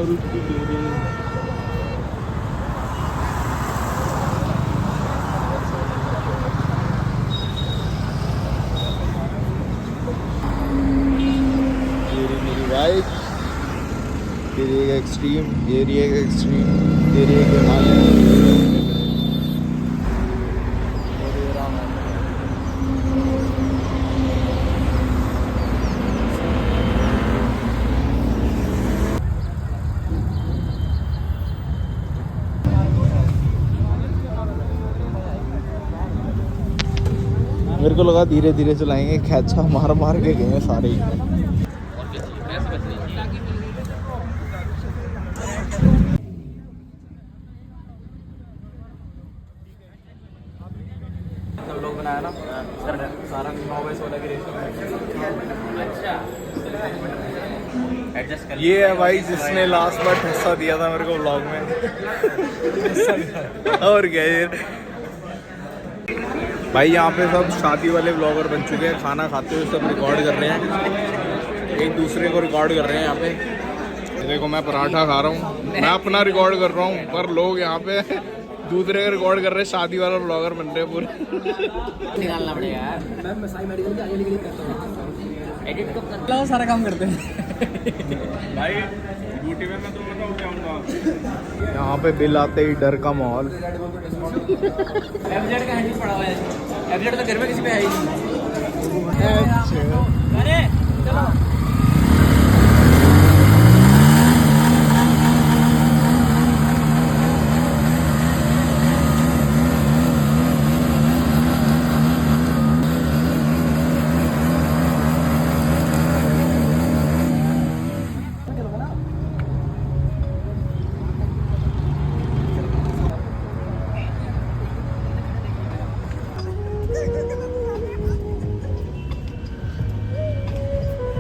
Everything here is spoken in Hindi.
मारुति ले रहे हैं। ये रही मेरी बाइक, ये रही एक एक्सट्रीम, ये रही एक एक्सट्रीम, ये रही एक हिमालय। मेरे को लगा धीरे धीरे चलाएंगे, खैचा मार मार के गए हैं सारे ही। सब लोग बनाया ना सारा 9/16 की रेशो में। अच्छा एडजस्ट कर। ये है भाई जिसने लास्ट बार ठस्सा दिया था मेरे को व्लॉग में। और क्या ये भाई, यहाँ पे सब शादी वाले व्लॉगर बन चुके हैं। खाना खाते हुए सब रिकॉर्ड कर रहे हैं, एक दूसरे को रिकॉर्ड कर रहे हैं। यहाँ पे देखो मैं पराठा खा रहा हूँ, मैं अपना रिकॉर्ड कर रहा हूँ, पर लोग यहाँ पे दूसरे का रिकॉर्ड कर रहे हैं। शादी वाला व्लॉगर बन रहे हैं पूरे। निकालना पड़ेगा यार। मैं मसाई मेडिकल के आगे लेके करता हूँ, एडिट कब करता हूँ, सारा काम करते हैं भाई। ड्यूटी में मैं तो बताऊँ क्या होगा। यहाँ पे बिल आते ही डर का माहौल। एफजेड का हैंडल पड़ा हुआ है। एफजेड तो घर में किसी पे है ही नहीं। अरे चलो